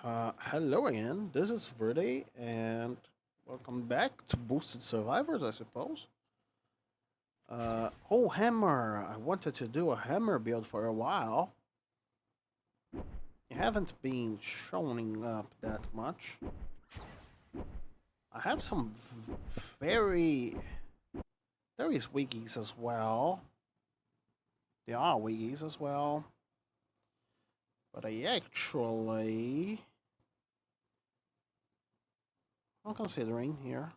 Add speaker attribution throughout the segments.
Speaker 1: Hello again. This is Verde, and welcome back to Boosted Survivors, I suppose. Oh, hammer! I wanted to do a hammer build for a while. You haven't been showing up that much. I have some very various wikis as well. There are wikis as well, but I actually, I'm considering here.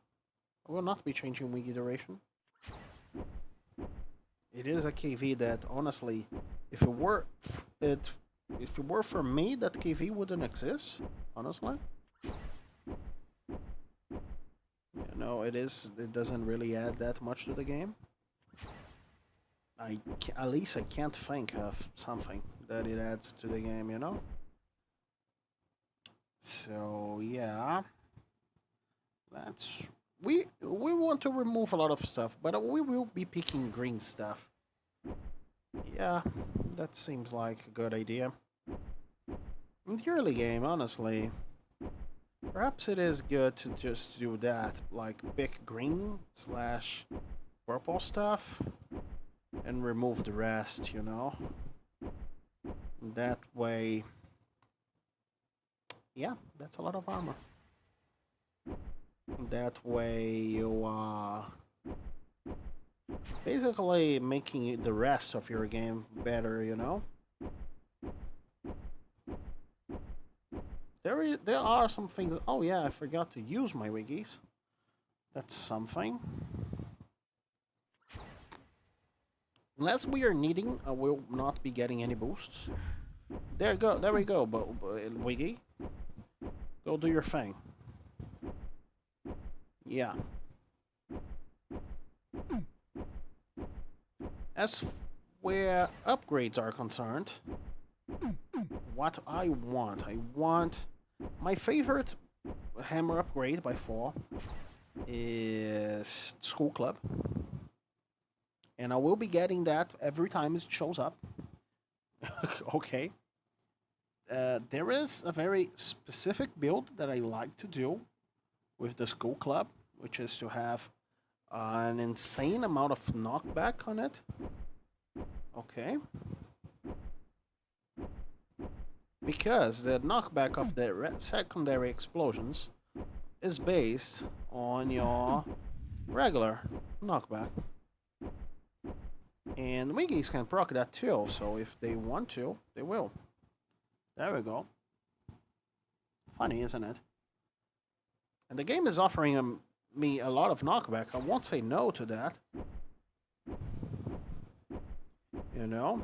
Speaker 1: I will not be changing wiki duration. It is a KV that honestly, if it were it, if it were for me, that KV wouldn't exist. Honestly, you know, it is. It doesn't really add that much to the game. At least I can't think of something that it adds to the game. You know. So yeah, that's we want to remove a lot of stuff, but we will be picking green stuff. Yeah, that seems like a good idea. In the early game, honestly, perhaps it is good to just do that, like pick green slash purple stuff and remove the rest, you know? That way, yeah, that's a lot of armor. That way you basically making the rest of your game better, you know? There are some things. Oh yeah, I forgot to use my wiggies. That's something. Unless we are needing, I will not be getting any boosts. There we go, wiggy. Go do your thing. Yeah. As where upgrades are concerned, what I want my favorite hammer upgrade by far is School Club. And I will be getting that every time it shows up. Okay. There is a very specific build that I like to do with the School Club, which is to have an insane amount of knockback on it. Okay. Because the knockback of the secondary explosions is based on your regular knockback. And wiggies can proc that too, so if they want to, they will. There we go. Funny, isn't it? And the game is offering me a lot of knockback. I won't say no to that. You know?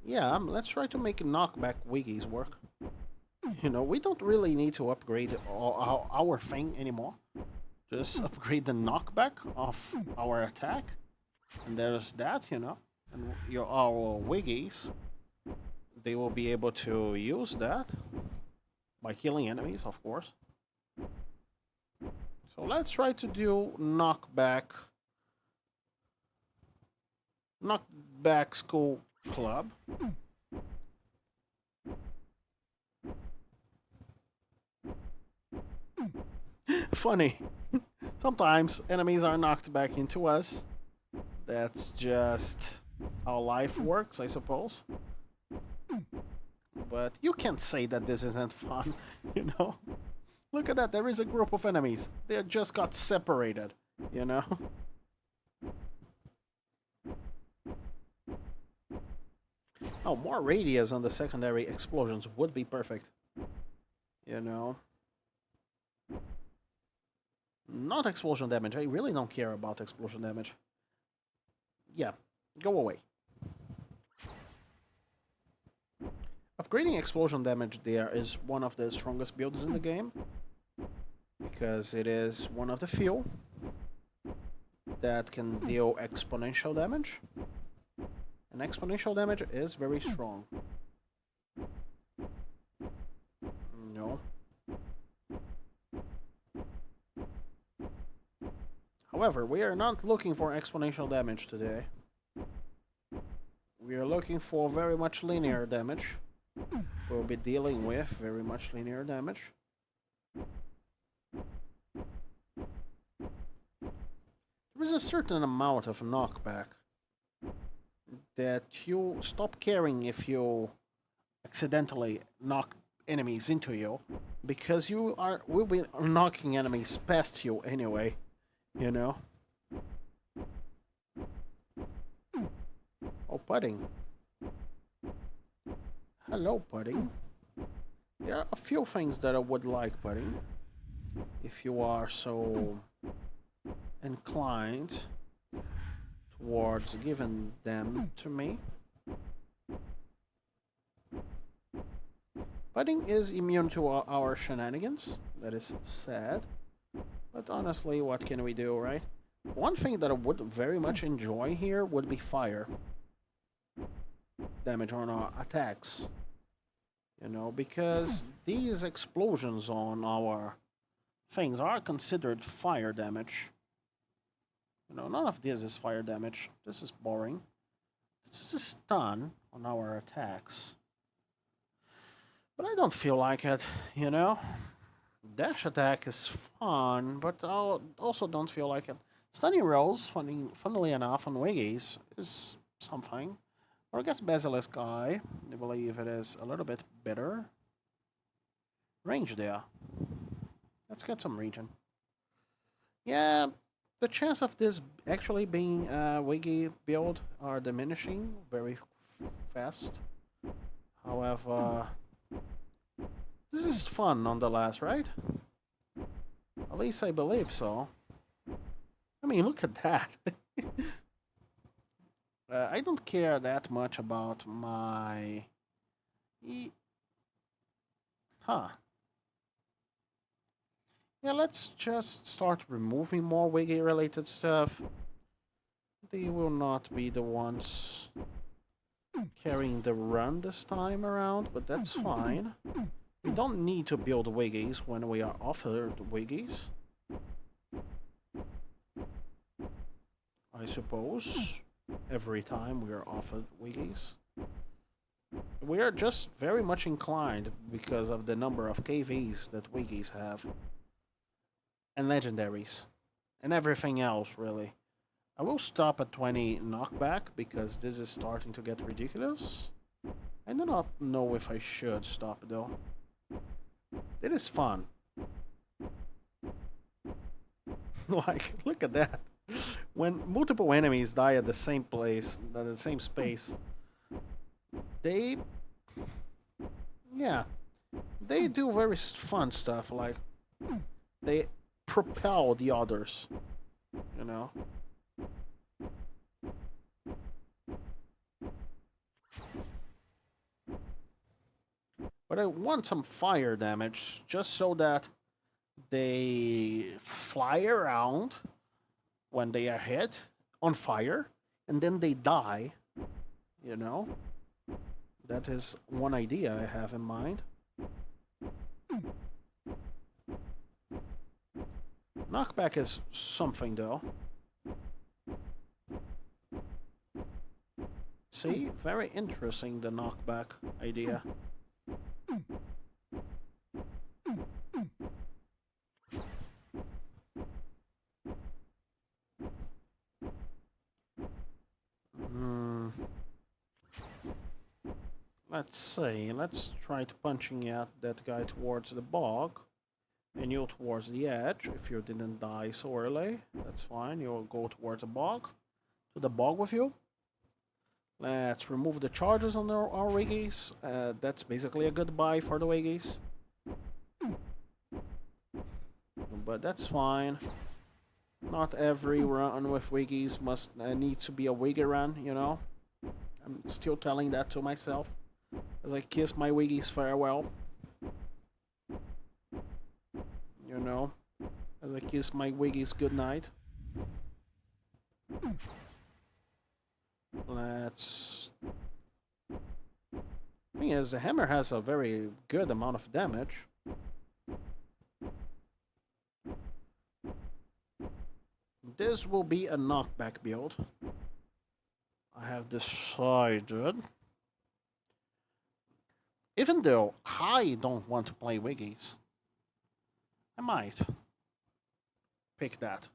Speaker 1: Yeah, let's try to make knockback wiggies work. You know, we don't really need to upgrade our thing anymore. Just upgrade the knockback of our attack. And there's that, you know. And our wiggies, they will be able to use that by killing enemies, of course. So let's try to do knockback School Club. Funny. Sometimes enemies are knocked back into us. That's just how life works, I suppose. But you can't say that this isn't fun, you know? Look at that, there is a group of enemies. They just got separated, you know? Oh, more radius on the secondary explosions would be perfect. You know? Not explosion damage. I really don't care about explosion damage. Yeah, go away. Upgrading explosion damage there is one of the strongest builds in the game. Because it is one of the few that can deal exponential damage. And exponential damage is very strong. No. However, we are not looking for exponential damage today. We are looking for very much linear damage. We'll be dealing with very much linear damage. There is a certain amount of knockback that you stop caring if you accidentally knock enemies into you, because will be knocking enemies past you anyway, you know. Oh, pudding. Hello, pudding. There are a few things that I would like, pudding, if you are so inclined towards giving them to me. Pudding is immune to our shenanigans. That is sad. But honestly, what can we do, right? One thing that I would very much enjoy here would be fire damage on our attacks. You know, because these explosions on our things are considered fire damage. You know, none of this is fire damage. This is boring. This is a stun on our attacks. But I don't feel like it, you know? Dash attack is fun, but I also don't feel like it. Stunning rolls, funnily enough, on Wiggies is something. Or I guess Basilisk Eye, I believe it is a little bit better. Range there. Let's get some region. Yeah, the chance of this actually being a Wiggy build are diminishing very fast. However, this is fun nonetheless, right? At least I believe so. I mean, look at that. I don't care that much about my... Huh. Yeah, let's just start removing more Wiggy-related stuff. They will not be the ones carrying the run this time around, but that's fine. We don't need to build Wiggies when we are offered Wiggies, I suppose. Every time we are offered Wiggies. We are just very much inclined because of the number of KVs that Wiggies have. And Legendaries. And everything else, really. I will stop at 20 knockback because this is starting to get ridiculous. I do not know if I should stop, though. It is fun. Like, look at that. When multiple enemies die at the same place, at the same space, they... Yeah. They do very fun stuff, like... They propel the others, you know? But I want some fire damage, just so that they fly around when they are hit on fire, and then they die, you know? That is one idea I have in mind. Knockback is something, though. See? Very interesting, the knockback idea. Let's see. Let's try to punching out that guy towards the bog. And you towards the edge. If you didn't die so early, that's fine. You'll go towards the bog. To the bog with you. Let's remove the charges on our Wiggies. That's basically a goodbye for the Wiggies. But that's fine. Not every run with Wiggies must need to be a Wiggy run, you know? I'm still telling that to myself as I kiss my Wiggies farewell. You know? As I kiss my Wiggies goodnight. Let's... Thing is, the hammer has a very good amount of damage. This will be a knockback build. I have decided, even though I don't want to play wiggies, I might pick that.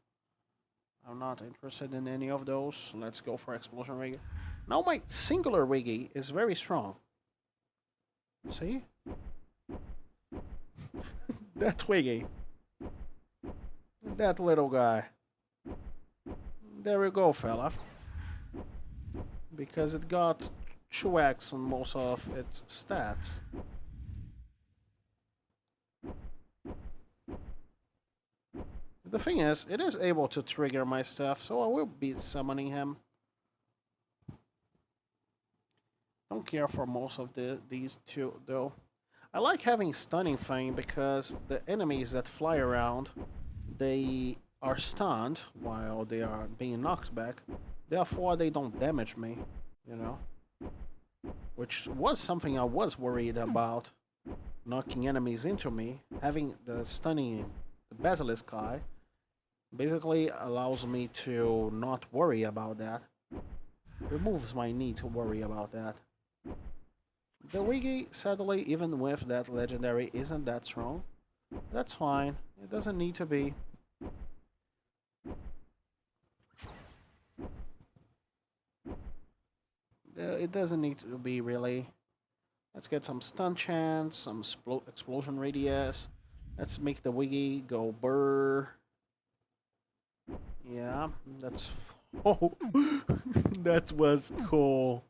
Speaker 1: I'm not interested in any of those. Let's go for explosion wiggy. Now my singular wiggy is very strong. See? That wiggy. That little guy. There we go, fella. Because it got 2x on most of its stats. The thing is, it is able to trigger my stuff, so I will be summoning him. Don't care for most of these two, though. I like having Stunning Thing because the enemies that fly around, they are stunned while they are being knocked back. Therefore, they don't damage me, you know? Which was something I was worried about, knocking enemies into me. Having the Stunning, the Basilisk Eye, basically allows me to not worry about that. Removes my need to worry about that. The wiggy, sadly, even with that legendary, isn't that strong. That's fine. It doesn't need to be. It doesn't need to be, really. Let's get some stun chance, some explosion radius. Let's make the wiggy go burr. Yeah, that's... Oh, that was cool.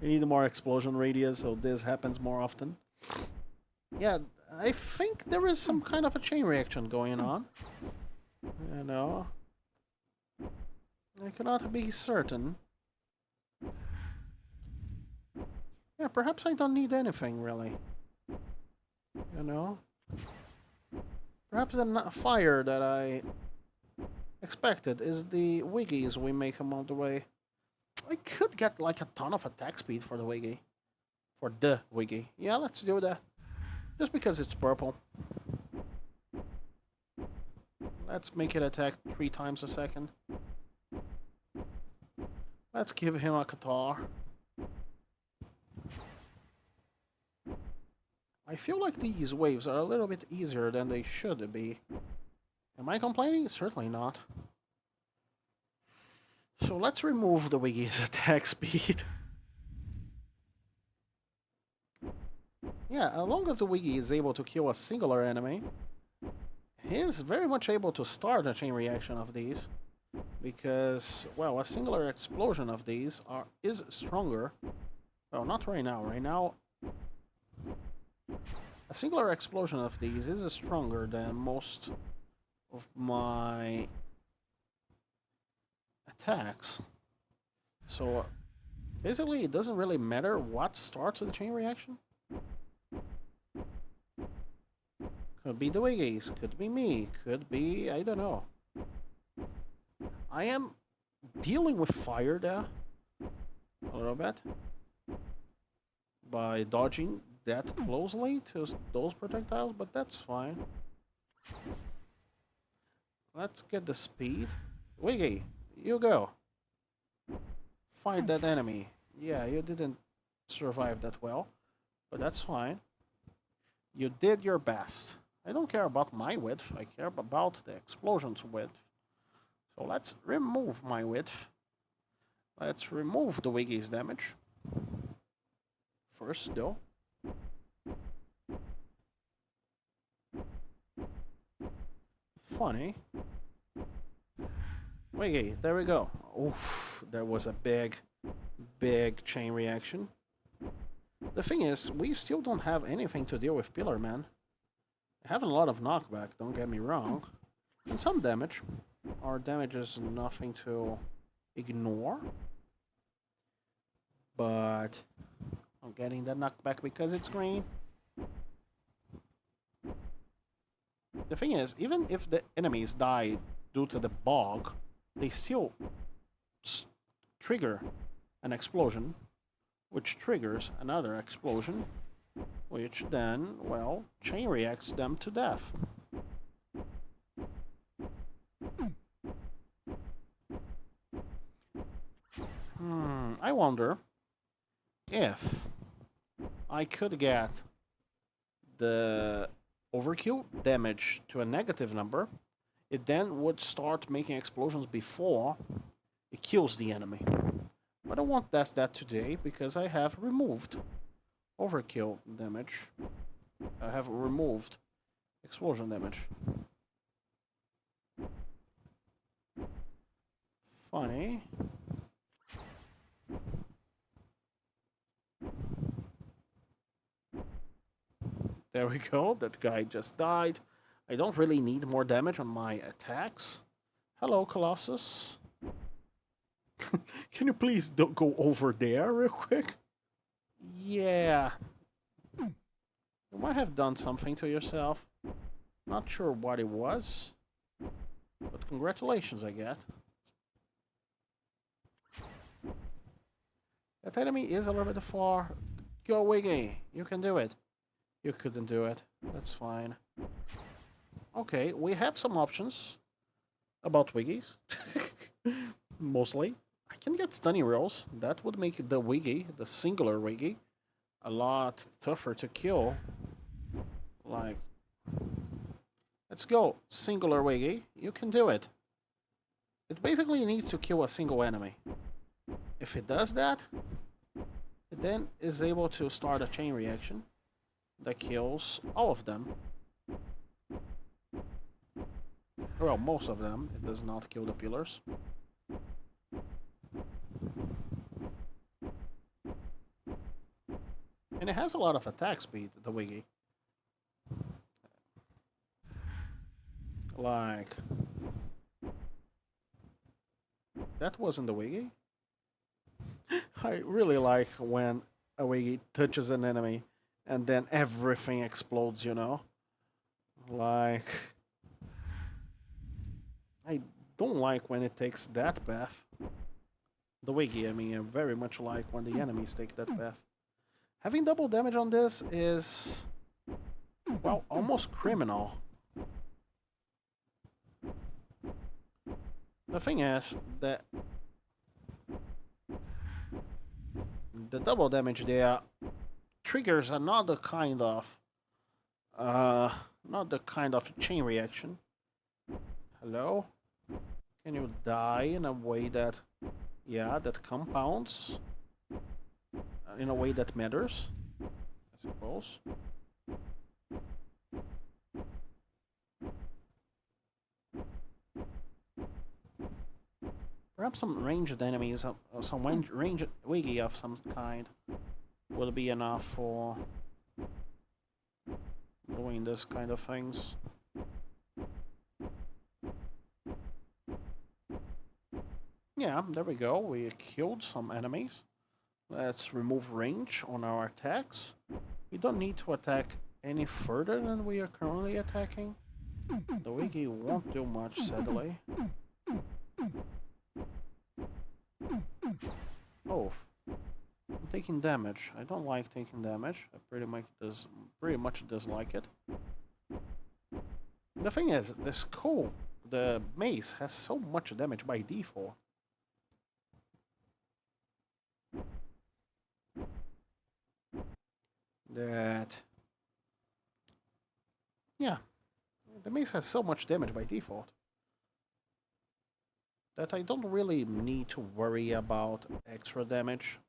Speaker 1: We need more explosion radius, so this happens more often. Yeah, I think there is some kind of a chain reaction going on. You know, I cannot be certain. Yeah, perhaps I don't need anything, really. You know? Perhaps the fire that I expected is the wiggies we make along the way. I could get like a ton of attack speed for the wiggy. For the wiggy. Yeah, let's do that. Just because it's purple. Let's make it attack 3 times a second. Let's give him a guitar. I feel like these waves are a little bit easier than they should be. Am I complaining? Certainly not. So let's remove the wiggy's attack speed. Yeah, as long as the wiggy is able to kill a singular enemy, he is very much able to start a chain reaction of these. Because, well, a singular explosion of these is stronger. Well, not right now. Right now, a singular explosion of these is stronger than most of my attacks. So, basically, it doesn't really matter what starts the chain reaction. Could be the wiggies, could be me, could be, I don't know. I am dealing with fire there a little bit by dodging that closely to those projectiles, but that's fine. Let's get the speed. Wiggy, you go. Fight that enemy. Yeah, you didn't survive that well, but that's fine. You did your best. I don't care about my width, I care about the explosion's width. So let's remove my width. Let's remove the wiggy's damage. First, though. Funny. Wiggy, there we go. Oof, that was a big chain reaction. The thing is, we still don't have anything to deal with Pillar Man. I have a lot of knockback, don't get me wrong. And some damage. Our damage is nothing to ignore. But I'm getting that knockback because it's green. The thing is, even if the enemies die due to the bog, they still trigger an explosion, which triggers another explosion, which then, well, chain reacts them to death. I wonder if I could get the overkill damage to a negative number. It then would start making explosions before it kills the enemy. But I won't test that today because I have removed overkill damage. I have removed explosion damage. Funny. There we go. That guy just died. I don't really need more damage on my attacks. Hello, Colossus. Can you please don't go over there real quick? Yeah. You might have done something to yourself. Not sure what it was. But congratulations, I get. That enemy is a little bit far. Go, Wiggy. You can do it. You couldn't do it. That's fine. Okay, we have some options about Wiggies. Mostly. I can get stunning rolls. That would make the Wiggy, the singular Wiggy, a lot tougher to kill. Like, let's go, singular Wiggy. You can do it. It basically needs to kill a single enemy. If it does that, it then is able to start a chain reaction that kills all of them. Well, most of them. It does not kill the pillars. And it has a lot of attack speed, the Wiggy. Like... that wasn't the Wiggy. I really like when a Wiggy touches an enemy and then everything explodes, you know? Like... I don't like when it takes that path. The Wiggy, I mean, I very much like when the enemies take that path. Having double damage on this is... well, almost criminal. The thing is that... the double damage there triggers another kind of... not the kind of chain reaction. Hello? Can you die in a way that... yeah, that compounds? In a way that matters? I suppose. Perhaps some ranged enemies, some ranged Wiggy of some kind will be enough for doing this kind of things. Yeah, there we go. We killed some enemies. Let's remove range on our attacks. We don't need to attack any further than we are currently attacking. The Wiggy won't do much, sadly. Oh, I'm taking damage. I don't like taking damage. I pretty much dislike it. The thing is, the skull, the mace, has so much damage by default. That... yeah, the mace has so much damage by default that I don't really need to worry about extra damage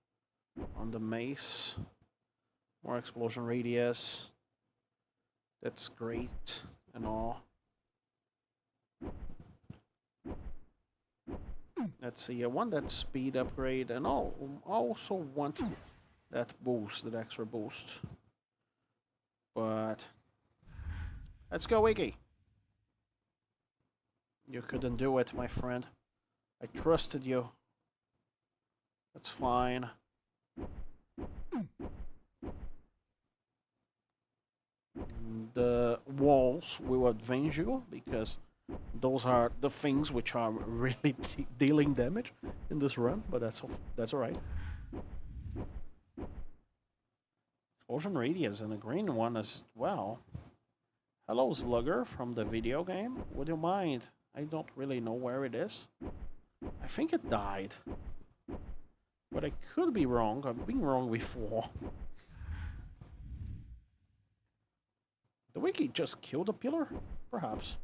Speaker 1: on the mace. More explosion radius. That's great and all. Let's see, I want that speed upgrade, and I also want that boost, that extra boost. But let's go, Wiggy. You couldn't do it, my friend. I trusted you. That's fine. The walls will avenge you, because those are the things which are really dealing damage in this run, but that's alright. Explosion radius and a green one as well. Hello, Slugger from the video game. Would you mind? I don't really know where it is. I think it died. But I could be wrong. I've been wrong before. The wiki just killed a pillar? Perhaps.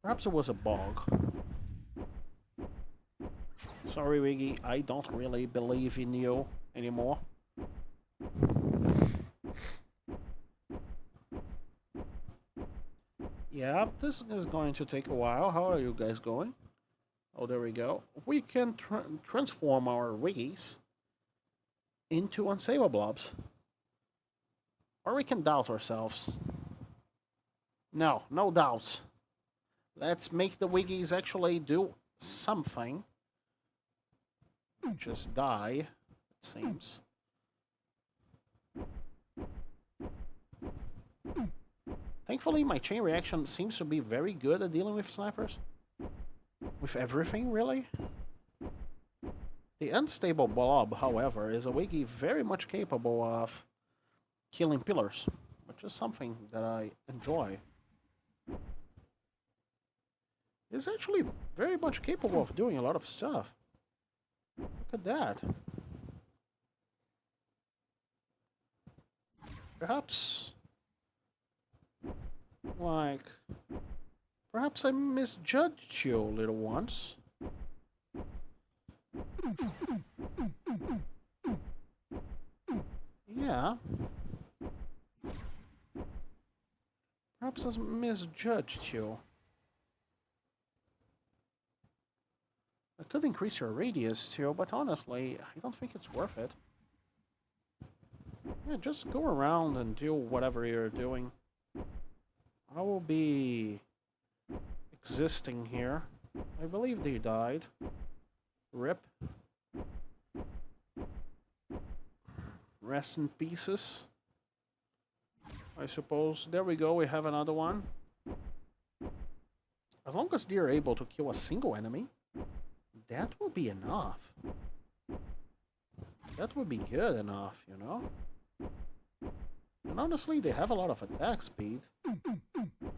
Speaker 1: Perhaps it was a bug. Sorry, Wiggy, I don't really believe in you anymore. Yeah, this is going to take a while. How are you guys going? Oh, there we go. We can transform our Wiggies into unsavable blobs. Or we can doubt ourselves. No, no doubts. Let's make the Wiggies actually do something. Just die, it seems. Thankfully, my chain reaction seems to be very good at dealing with snipers. With everything, really. The unstable blob, however, is a Wiggy very much capable of killing pillars, which is something that I enjoy. It's actually very much capable of doing a lot of stuff. Look at that. Perhaps... Perhaps I misjudged you, little ones. Yeah. Perhaps I misjudged you. I could increase your radius too, but honestly, I don't think it's worth it. Yeah, just go around and do whatever you're doing. I will be existing here. I believe they died. RIP. Rest in pieces. I suppose. There we go, we have another one. As long as they're able to kill a single enemy, that will be enough. That would be good enough, you know? And honestly, they have a lot of attack speed.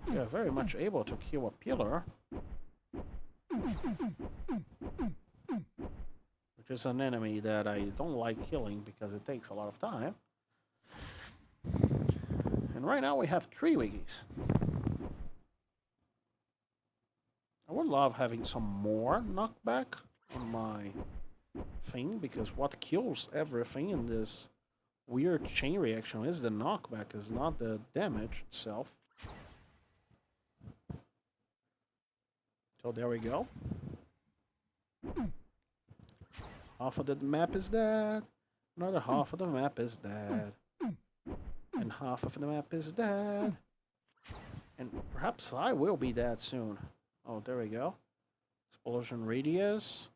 Speaker 1: They are very much able to kill a pillar. Which is an enemy that I don't like killing because it takes a lot of time. And right now we have 3 Wiggies. I would love having some more knockback on my thing, because what kills everything in this weird chain reaction is the knockback, is not the damage itself. So there we go. Half of the map is dead. Another half of the map is dead. And half of the map is dead. And perhaps I will be dead soon. Oh, there we go. Explosion radius.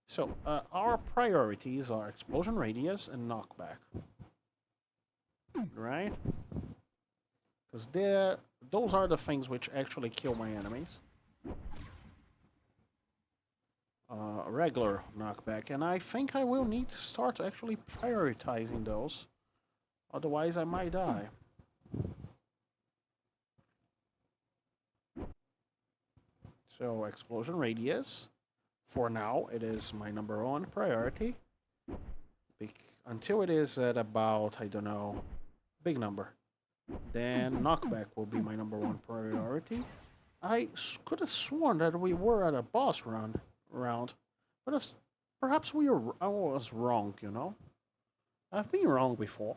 Speaker 1: So, our priorities are explosion radius and knockback. Right? Because those are the things which actually kill my enemies. Regular knockback. And I think I will need to start actually prioritizing those. Otherwise, I might die. So, explosion radius. For now, it is my #1 priority. Until it is at about, I don't know, big number. Then knockback will be my #1 priority. I could have sworn that we were at a boss round. But perhaps I was wrong, you know? I've been wrong before.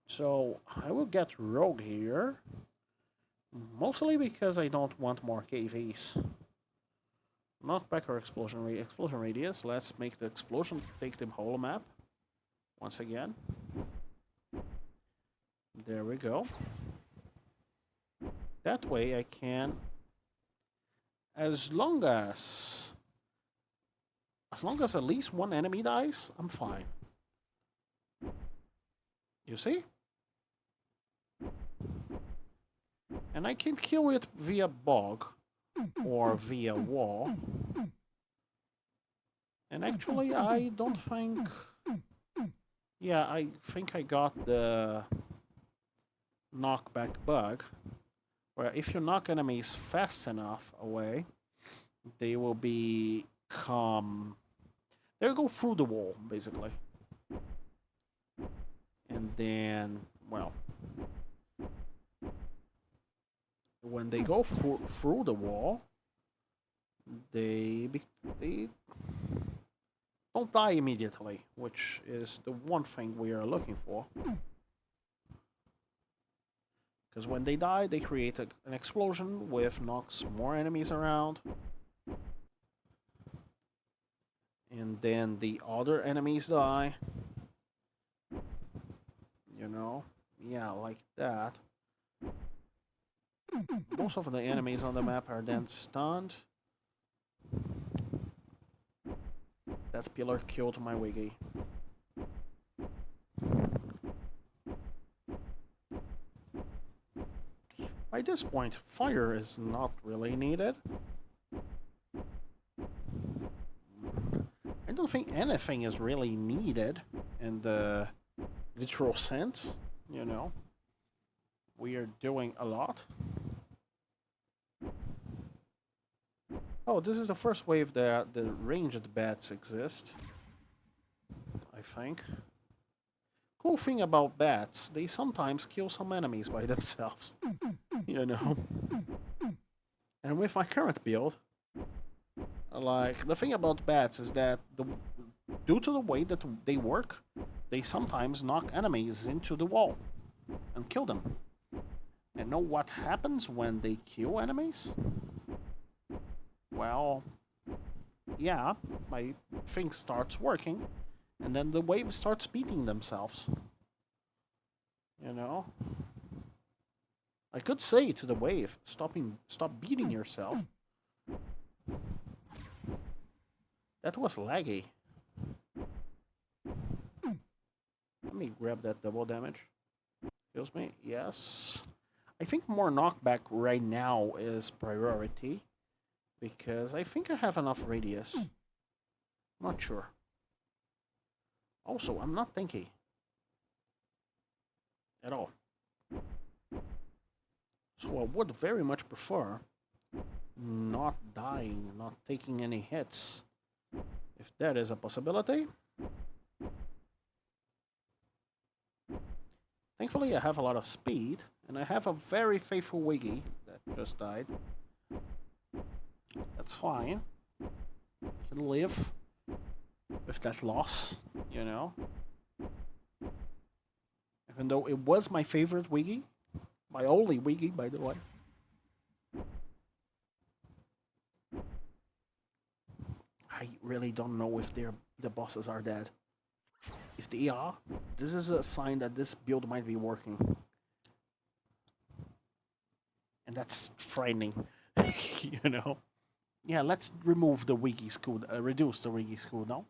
Speaker 1: So, I will get rogue here. Mostly because I don't want more KVs. Knockback or explosion radius. Let's make the explosion take the whole map. Once again. There we go. That way I can... As long as at least one enemy dies, I'm fine. You see? And I can kill it via bog or via wall. And actually, I don't think... Yeah, I think I got the knockback bug, where if you knock enemies fast enough away, they will become They go through the wall, basically. And then, well, when they go through the wall, they don't die immediately, which is the one thing we are looking for. Because when they die, they create an explosion which knocks more enemies around. And then the other enemies die. You know? Yeah, like that. Most of the enemies on the map are then stunned. That pillar killed my wiggy. By this point, fire is not really needed. I don't think anything is really needed in the literal sense, you know. We are doing a lot. Oh, this is the first wave that the ranged bats exist, I think. Cool thing about bats, they sometimes kill some enemies by themselves, you know. And with my current build, like, the thing about bats is that due to the way that they work, they sometimes knock enemies into the wall and kill them. And know what happens when they kill enemies? Well, yeah, my thing starts working, and then the wave starts beating themselves. You know? I could say to the wave, stop beating yourself. That was laggy. Let me grab that double damage. Excuse me, yes. I think more knockback right now is priority. Because I think I have enough radius. Not sure. Also, I'm not tanky. At all. So I would very much prefer not dying, not taking any hits. If that is a possibility. Thankfully, I have a lot of speed. And I have a very faithful Wiggy that just died. That's fine. I can live with that loss, you know. Even though it was my favorite Wiggy. My only Wiggy, by the way. I really don't know if the bosses are dead. If they are, this is a sign that this build might be working. And that's frightening, you know. Yeah, let's remove the Wiggy's cooldown, reduce the Wiggy's cooldown,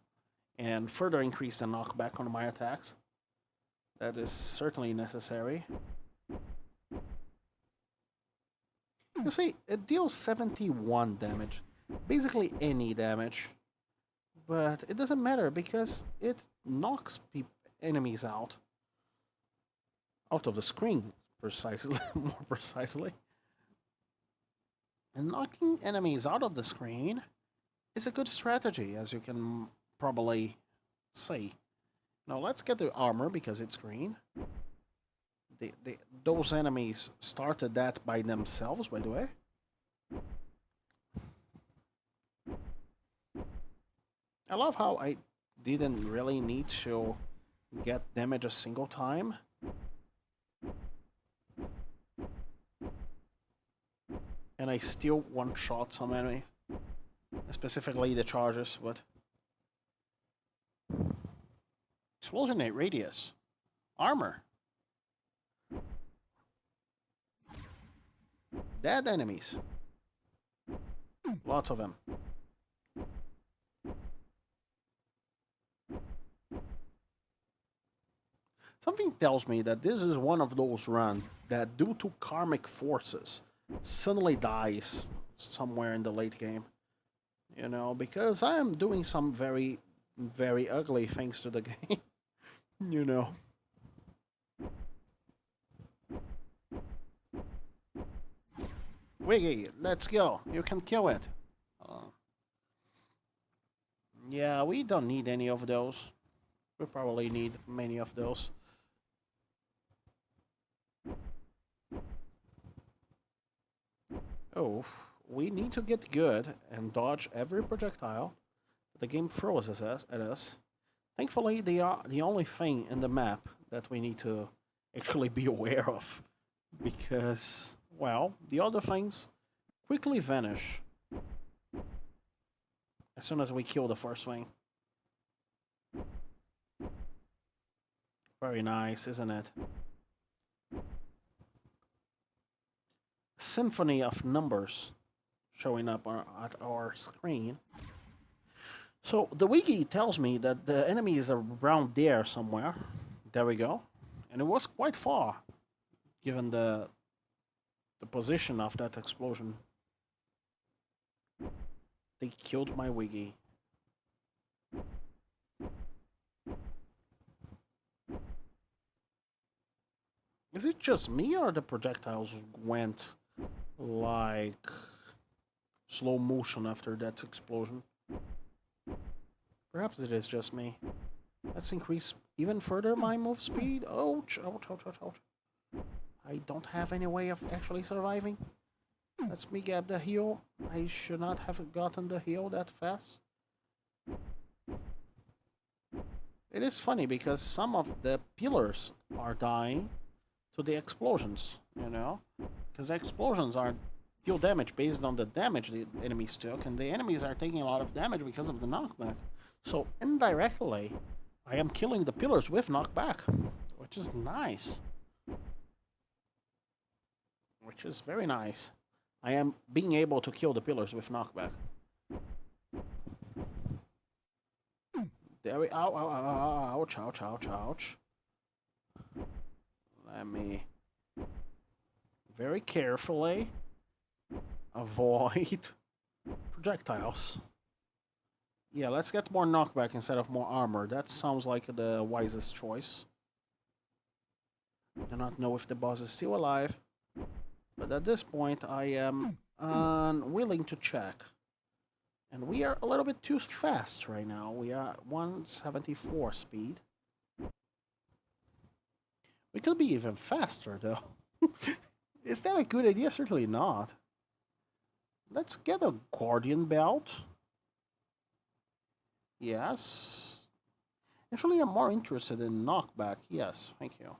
Speaker 1: and further increase the knockback on my attacks. That is certainly necessary. You see, it deals 71 damage, basically any damage, but it doesn't matter because it knocks enemies out of the screen, precisely, more precisely. And knocking enemies out of the screen is a good strategy, as you can probably see. Now let's get the armor because it's green. Those enemies started that by themselves, by the way. I love how I didn't really need to get damage a single time. And I still one-shot some enemy. Specifically the chargers, but... Explosionate radius. Armor. Dead enemies. Lots of them. Something tells me that this is one of those runs that, due to karmic forces, suddenly dies somewhere in the late game. You know, because I am doing some very, very ugly things to the game. You know. Wiggy, let's go. You can kill it. Yeah, we don't need any of those. We probably need many of those. Oh, we need to get good and dodge every projectile the game throws at us. Thankfully, they are the only thing in the map that we need to actually be aware of. Because, well, the other things quickly vanish as soon as we kill the first thing. Very nice, isn't it? Symphony of numbers showing up at our screen. So the wiki tells me that the enemy is around there somewhere. There we go. And it was quite far, given the position of that explosion. They killed my wiggy. Is it just me or the projectiles went like slow motion after that explosion? Perhaps it is just me. Let's increase even further my move speed. Ouch, ouch, ouch, ouch, ouch. I don't have any way of actually surviving. Let's me get the heal. I should not have gotten the heal that fast. It is funny because some of the pillars are dying to the explosions, you know? Because the explosions are deal damage based on the damage the enemies took, and the enemies are taking a lot of damage because of the knockback. So indirectly, I am killing the pillars with knockback, which is nice. Which is very nice. I am being able to kill the pillars with knockback. There we ow, ow, ow, ow, ouch, ouch, ouch, ouch. Let me very carefully avoid projectiles. Yeah, let's get more knockback instead of more armor. That sounds like the wisest choice. I do not know if the boss is still alive, but at this point I am unwilling to check. And we are a little bit too fast right now. We are at 174 speed. We could be even faster though. Is that a good idea? Certainly not. Let's get a Guardian Belt. Yes. Actually, I'm more interested in knockback. Yes, thank you.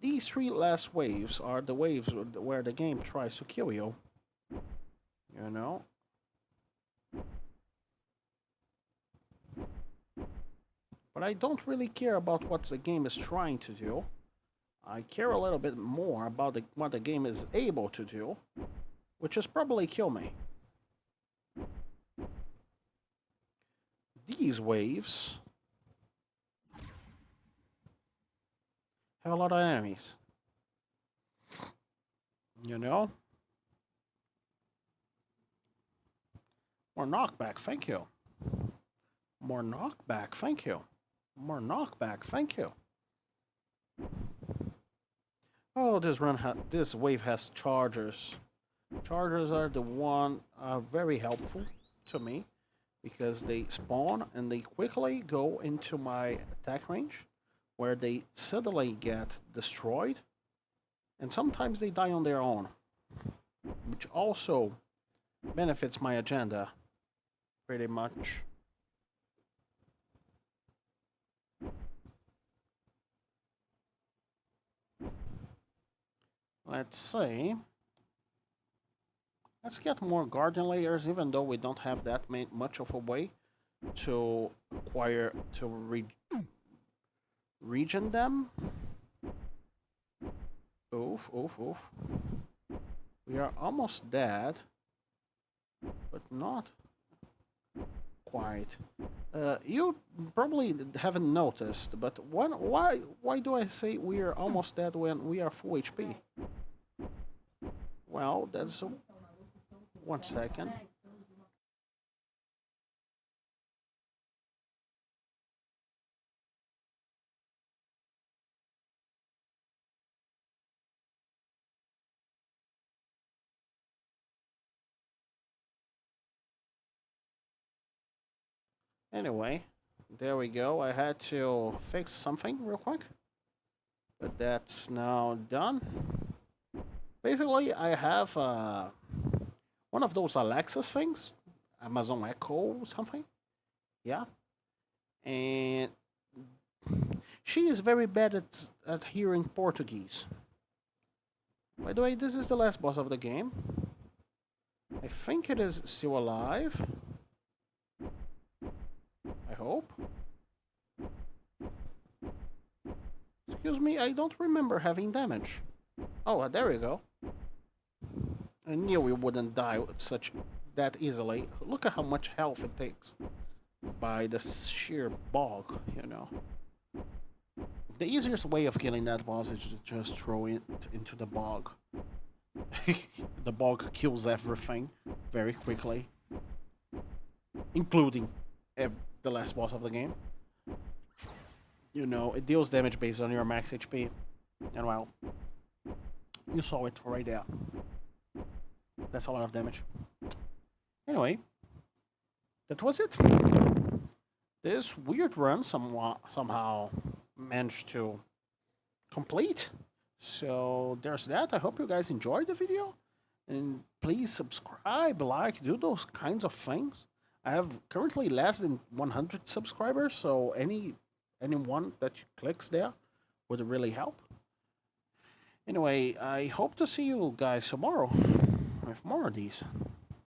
Speaker 1: These three last waves are the waves where the game tries to kill you. You know? But I don't really care about what the game is trying to do. I care a little bit more about what the game is able to do, which is probably kill me. These waves have a lot of enemies. You know? More knockback, thank you. More knockback, thank you. More knockback, thank you. Oh, this wave has chargers. Chargers are the one very helpful to me because they spawn and they quickly go into my attack range, where they suddenly get destroyed, and sometimes they die on their own, which also benefits my agenda pretty much. Let's see. Let's get more guardian layers, even though we don't have that much of a way to acquire, to regen them. Oof, oof, oof. We are almost dead, but not quite. You probably haven't noticed, but why do I say we are almost dead when we are full HP? Well, that's 1 second. Anyway, there we go. I had to fix something real quick, but that's now done. Basically, I have one of those Alexa's things, Amazon Echo something. Yeah, and she is very bad at hearing Portuguese. By the way, this is the last boss of the game. I think it is still alive. I hope. Excuse me, I don't remember having damage. Oh, there we go. I knew we wouldn't die that easily. Look at how much health it takes by the sheer bog, you know. The easiest way of killing that boss is to just throw it into the bog. The bog kills everything very quickly, including the last boss of the game. You know, it deals damage based on your max HP, and well, you saw it right there. That's a lot of damage. Anyway, that was it. This weird run somehow managed to complete. So there's that. I hope you guys enjoyed the video. And please subscribe, like, do those kinds of things. I have currently less than 100 subscribers, so anyone that clicks there would really help. Anyway, I hope to see you guys tomorrow with more of these.